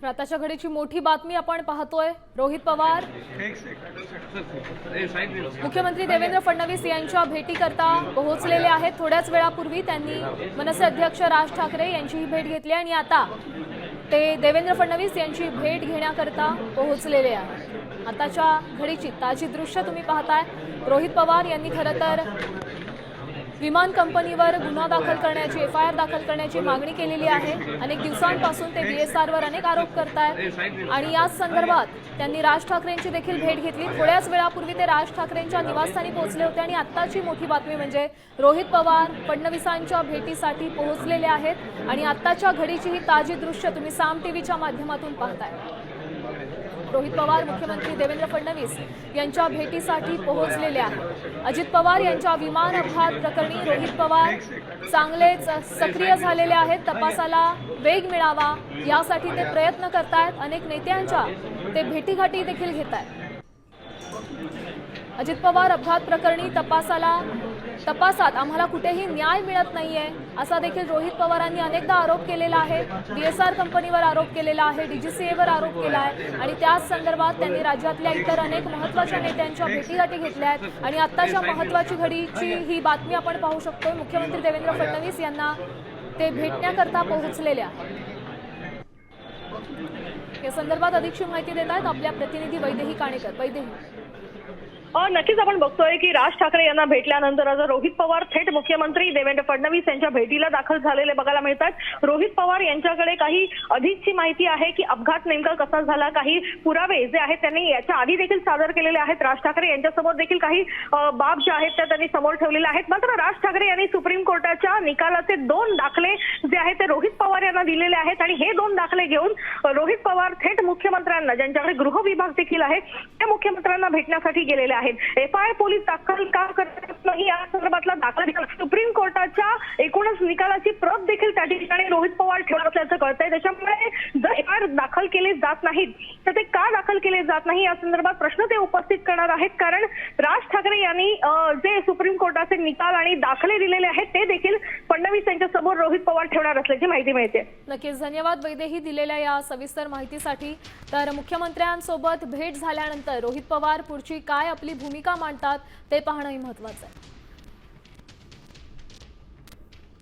आताच्या घडीची मोठी बातमी आपण पाहतोय। रोहित पवार मुख्यमंत्री देवेंद्र फडणवीस यांच्या भेटीकरता पोहोचलेले आहेत। थोड्याच वेळापूर्वी त्यांनी मनसे अध्यक्ष राज ठाकरे यांची भेट घेतली आणि आता ते देवेंद्र फडणवीस यांची भेट घेण्याकरता पोहोचलेले आहेत। आताच्या घडीची ताजी दृश्य तुम्ही पाहताय। रोहित पवार यांनी खरं तर विमान कंपनीवर गुन्हा दाखल करण्याची एफआयआर दाखल करण्याची मागणी केलेली आहे। अनेक दिवसांपासून ते बीएसआरवर अनेक आरोप करतायत आणि याच संदर्भात त्यांनी राज ठाकरेंची देखील भेट घेतली। थोड्याच वेळापूर्वी ते राज ठाकरेंच्या निवासस्थानी पोहोचले होते आणि आत्ताची मोठी बातमी म्हणजे रोहित पवार फडणवीसांच्या भेटीसाठी पोहोचलेले आहेत आणि आत्ताच्या घडीची ही ताजी दृश्य तुम्ही साम टीव्हीच्या माध्यमातून पाहताय। रोहित पवार मुख्यमंत्री देवेंद्र फडणवीस यांच्या भेटीसाठी पोहोचलेले आहेत। अजित पवार यांच्या विमान अपघात प्रकरणी रोहित पवार चांगलेच सक्रिय झालेले आहेत। तपासाला वेग मिळावा यासाठी ते प्रयत्न करतायत। अनेक नेत्यांच्या ते भेटीगाठी देखील घेतायत। अजित पवार अपघात प्रकरणी तपासात आम्हाला कुठेही न्याय मिळत नाहीये असा देखील रोहित पवारांनी अनेकदा आरोप केलेला आहे। बीएसआर कंपनीवर आरोप केलेला आहे, डीजीसीएवर आरोप केला आहे आणि त्याच संदर्भात त्यांनी राज्यातल्या इतर अनेक महत्त्वाच्या नेत्यांच्या भेटीगाठी घेतल्या आहेत आणि आत्ताच्या महत्त्वाची घडीची ही बातमी आपण पाहू शकतो। मुख्यमंत्री देवेंद्र फडणवीस यांना ते भेटण्याकरता पोहोचलेले आहेत। या संदर्भात अधिकची माहिती देत आहेत आपल्या प्रतिनिधी वैदेही काणेकर। वैदेही, नक्कीच आपण बघतोय की राज ठाकरे यांना भेटल्यानंतर आता रोहित पवार थेट मुख्यमंत्री देवेंद्र फडणवीस यांच्या भेटीला दाखल झालेले बघायला मिळतात। रोहित पवार यांच्याकडे काही अधिकची माहिती आहे की अपघात नेमका कसा झाला, काही पुरावे जे आहेत त्यांनी याच्या आधी देखील सादर केलेले आहेत। राज ठाकरे यांच्यासमोर देखील काही बाब ज्या आहेत त्या त्यांनी समोर ठेवलेल्या आहेत। मात्र राज ठाकरे यांनी सुप्रीम कोर्टाच्या निकालाचे 2 दाखले जे आहेत ते रोहित पवार यांना दिलेले आहेत आणि हे 2 दाखले घेऊन रोहित पवार थेट मुख्यमंत्र्यांना, ज्यांच्याकडे गृह विभाग देखील आहे, त्या मुख्यमंत्र्यांना भेटण्यासाठी गेलेले आहेत। एफआयआर पोलीस दाखल का करत नाही या संदर्भातला दाखला सुप्रीम कोर्टाच्या एकूणच निकालाची प्रत देखील त्या ठिकाणी रोहित पवार ठेवत असल्याचं कळतंय। त्याच्यामुळे जर एफआयआर दाखल केले जात नाहीत तर ते का दाखल केले जात नाही या संदर्भात प्रश्न ते उपस्थित करणार आहेत। कारण राज ठाकरे यांनी जे सुप्रीम कोर्टाचे निकाल आणि दाखले दिलेले आहेत ते देखील फडणवीस यांच्या समोर रोहित पवार ठेवणार असल्याची माहिती मिळते। नक्कीच धन्यवाद वैदेही दिलेल्या या सविस्तर माहितीसाठी। तर मुख्यमंत्र्यांसोबत भेट झाल्यानंतर रोहित पवार पुढची काय आपली भूमिका मांडतात ते पाहणंही महत्त्वाचं आहे।